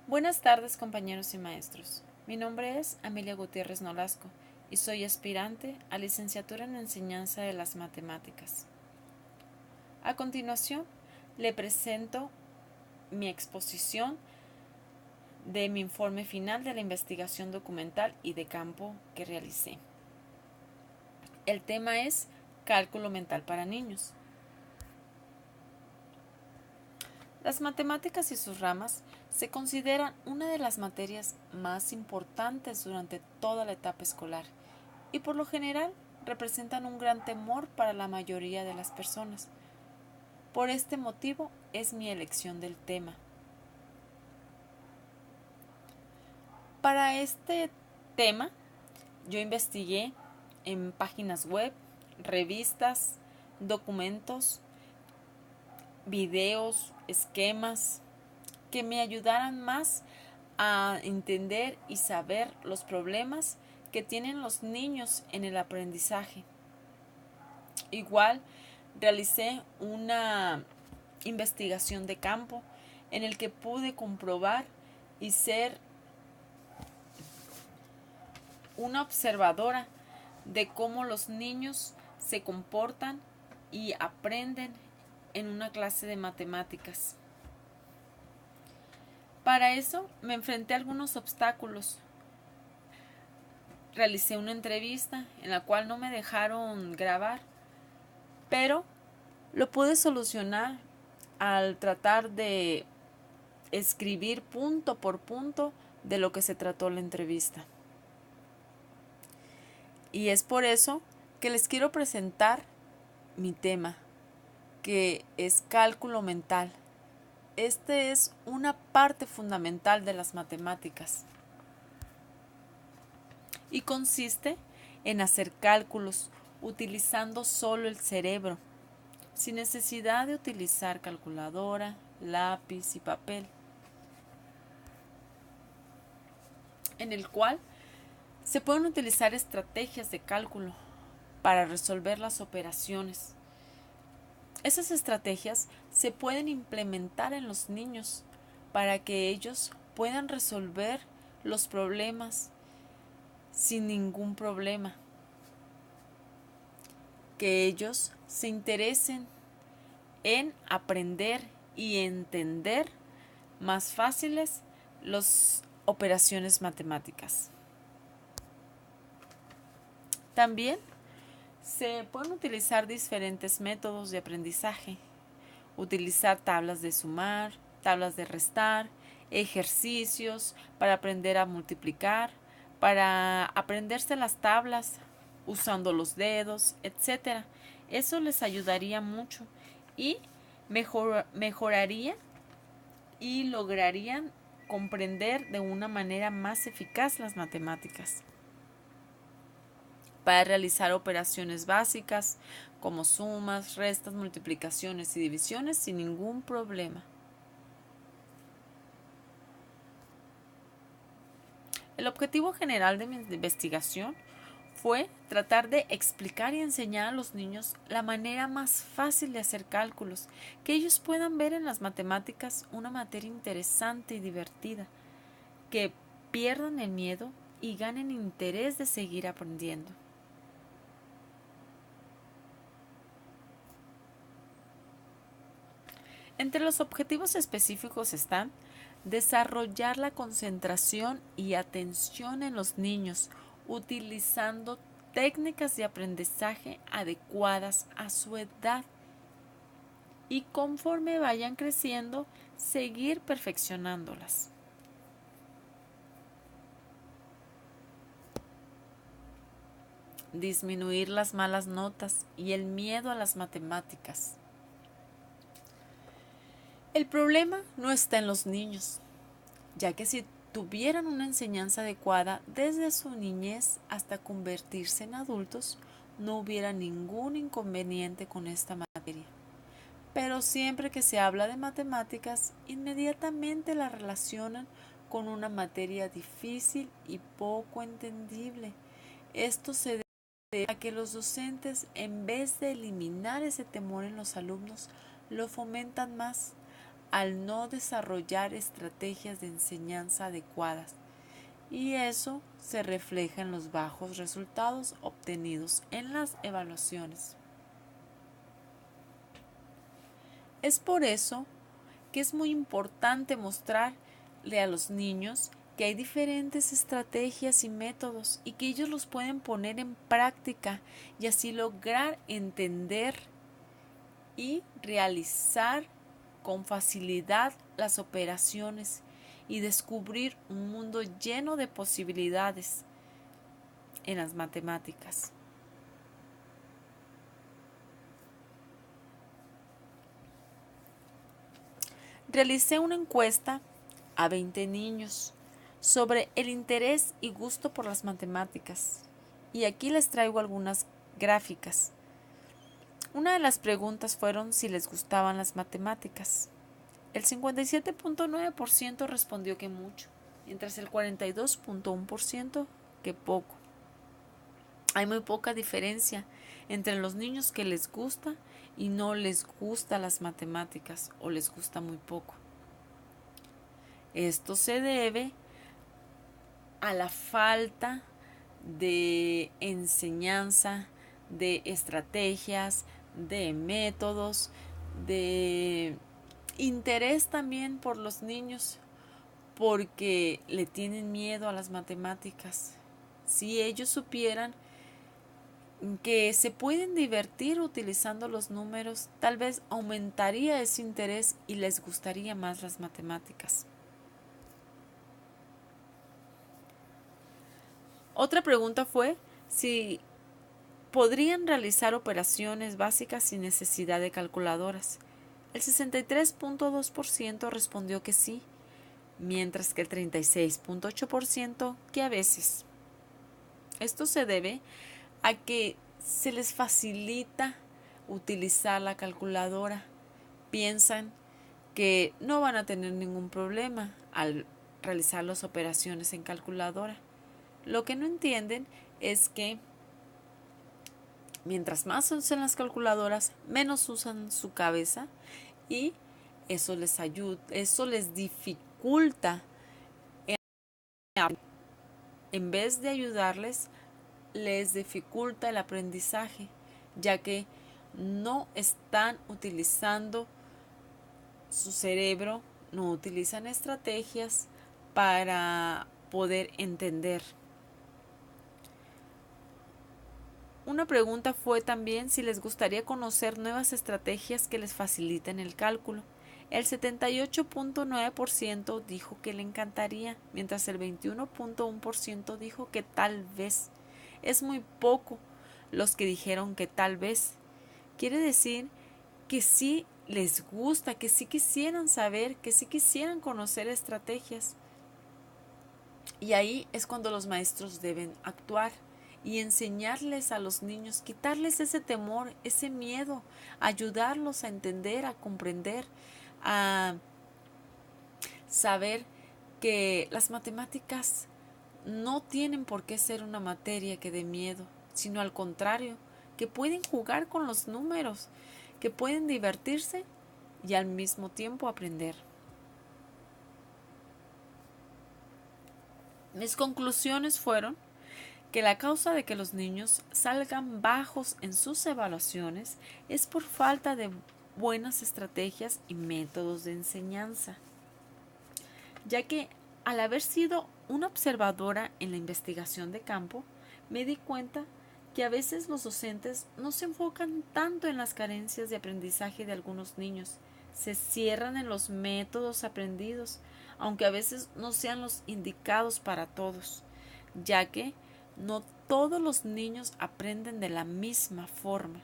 Buenas tardes, compañeros y maestros. Mi nombre es Amelia Gutiérrez Nolasco y soy aspirante a licenciatura en enseñanza de las matemáticas. A continuación, le presento mi exposición de mi informe final de la investigación documental y de campo que realicé. El tema es cálculo mental para niños. Las matemáticas y sus ramas se consideran una de las materias más importantes durante toda la etapa escolar y por lo general representan un gran temor para la mayoría de las personas. Por este motivo es mi elección del tema. Para este tema yo investigué en páginas web, revistas, documentos, videos, esquemas que me ayudaran más a entender y saber los problemas que tienen los niños en el aprendizaje. Igual realicé una investigación de campo en el que pude comprobar y ser una observadora de cómo los niños se comportan y aprenden en una clase de matemáticas. Para eso me enfrenté a algunos obstáculos. Realicé una entrevista en la cual no me dejaron grabar, pero lo pude solucionar al tratar de escribir punto por punto de lo que se trató la entrevista. Y es por eso que les quiero presentar mi tema, que es cálculo mental. Este es una parte fundamental de las matemáticas y consiste en hacer cálculos utilizando solo el cerebro, sin necesidad de utilizar calculadora, lápiz y papel, en el cual se pueden utilizar estrategias de cálculo para resolver las operaciones. Esas estrategias se pueden implementar en los niños para que ellos puedan resolver los problemas sin ningún problema. Que ellos se interesen en aprender y entender más fáciles las operaciones matemáticas. También se pueden utilizar diferentes métodos de aprendizaje. Utilizar tablas de sumar, tablas de restar, ejercicios para aprender a multiplicar, para aprenderse las tablas usando los dedos, etc. Eso les ayudaría mucho y mejoraría y lograrían comprender de una manera más eficaz las matemáticas. Para realizar operaciones básicas como sumas, restas, multiplicaciones y divisiones sin ningún problema. El objetivo general de mi investigación fue tratar de explicar y enseñar a los niños la manera más fácil de hacer cálculos, que ellos puedan ver en las matemáticas una materia interesante y divertida, que pierdan el miedo y ganen interés de seguir aprendiendo. Entre los objetivos específicos están desarrollar la concentración y atención en los niños, utilizando técnicas de aprendizaje adecuadas a su edad y conforme vayan creciendo, seguir perfeccionándolas. Disminuir las malas notas y el miedo a las matemáticas. El problema no está en los niños, ya que si tuvieran una enseñanza adecuada desde su niñez hasta convertirse en adultos, no hubiera ningún inconveniente con esta materia. Pero siempre que se habla de matemáticas, inmediatamente la relacionan con una materia difícil y poco entendible. Esto se debe a que los docentes, en vez de eliminar ese temor en los alumnos, lo fomentan más, al no desarrollar estrategias de enseñanza adecuadas, y eso se refleja en los bajos resultados obtenidos en las evaluaciones. Es por eso que es muy importante mostrarle a los niños que hay diferentes estrategias y métodos y que ellos los pueden poner en práctica y así lograr entender y realizar con facilidad las operaciones y descubrir un mundo lleno de posibilidades en las matemáticas. Realicé una encuesta a 20 niños sobre el interés y gusto por las matemáticas, y aquí les traigo algunas gráficas. Una de las preguntas fueron si les gustaban las matemáticas. El 57.9% respondió que mucho, mientras el 42.1% que poco. Hay muy poca diferencia entre los niños que les gusta y no les gusta las matemáticas o les gusta muy poco. Esto se debe a la falta de enseñanza, de estrategias, de métodos, de interés también por los niños, porque le tienen miedo a las matemáticas. Si ellos supieran que se pueden divertir utilizando los números, tal vez aumentaría ese interés y les gustaría más las matemáticas. Otra pregunta fue si podrían realizar operaciones básicas sin necesidad de calculadoras. El 63.2% respondió que sí, mientras que el 36.8% que a veces. Esto se debe a que se les facilita utilizar la calculadora. Piensan que no van a tener ningún problema al realizar las operaciones en calculadora. Lo que no entienden es que mientras más usan las calculadoras, menos usan su cabeza y eso les ayuda, eso les dificulta. En vez de ayudarles, les dificulta el aprendizaje, ya que no están utilizando su cerebro, no utilizan estrategias para poder entender. Una pregunta fue también si les gustaría conocer nuevas estrategias que les faciliten el cálculo. El 78.9% dijo que le encantaría, mientras el 21.1% dijo que tal vez. Es muy poco los que dijeron que tal vez. Quiere decir que sí les gusta, que sí quisieran saber, que sí quisieran conocer estrategias. Y ahí es cuando los maestros deben actuar y enseñarles a los niños, quitarles ese temor, ese miedo, ayudarlos a entender, a comprender, a saber que las matemáticas no tienen por qué ser una materia que dé miedo, sino al contrario, que pueden jugar con los números, que pueden divertirse y al mismo tiempo aprender. Mis conclusiones fueron que la causa de que los niños salgan bajos en sus evaluaciones es por falta de buenas estrategias y métodos de enseñanza, ya que al haber sido una observadora en la investigación de campo, me di cuenta que a veces los docentes no se enfocan tanto en las carencias de aprendizaje de algunos niños, se cierran en los métodos aprendidos, aunque a veces no sean los indicados para todos, ya que no todos los niños aprenden de la misma forma.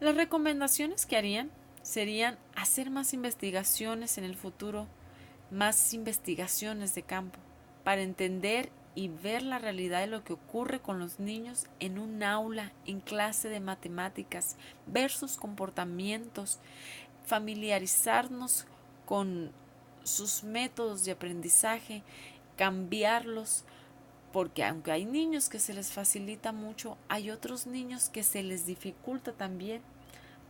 Las recomendaciones que harían serían hacer más investigaciones en el futuro, más investigaciones de campo, para entender y ver la realidad de lo que ocurre con los niños en un aula, en clase de matemáticas, ver sus comportamientos, familiarizarnos con sus métodos de aprendizaje, cambiarlos porque aunque hay niños que se les facilita mucho, hay otros niños que se les dificulta también.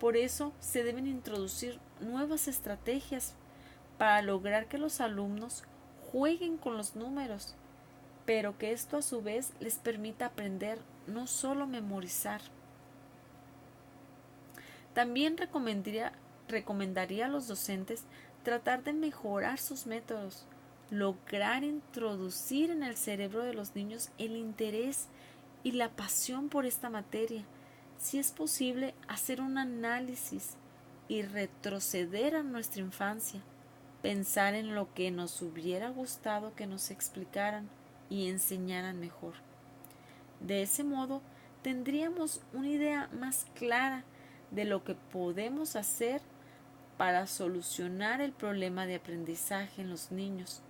Por eso se deben introducir nuevas estrategias para lograr que los alumnos jueguen con los números, pero que esto a su vez les permita aprender, no solo memorizar. También recomendaría a los docentes tratar de mejorar sus métodos, lograr introducir en el cerebro de los niños el interés y la pasión por esta materia. Si es posible, hacer un análisis y retroceder a nuestra infancia, pensar en lo que nos hubiera gustado que nos explicaran y enseñaran mejor. De ese modo, tendríamos una idea más clara de lo que podemos hacer para solucionar el problema de aprendizaje en los niños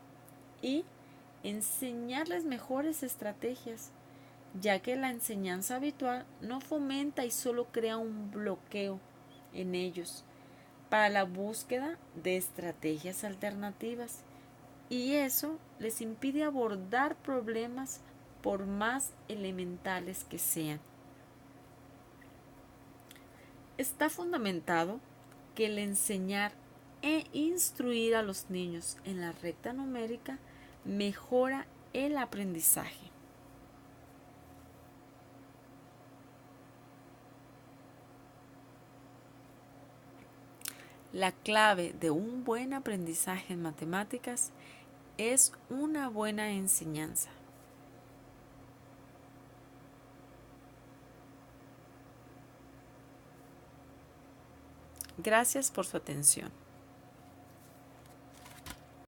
y enseñarles mejores estrategias, ya que la enseñanza habitual no fomenta y solo crea un bloqueo en ellos para la búsqueda de estrategias alternativas, y eso les impide abordar problemas por más elementales que sean. Está fundamentado que el enseñar e instruir a los niños en la recta numérica mejora el aprendizaje. La clave de un buen aprendizaje en matemáticas es una buena enseñanza. Gracias por su atención.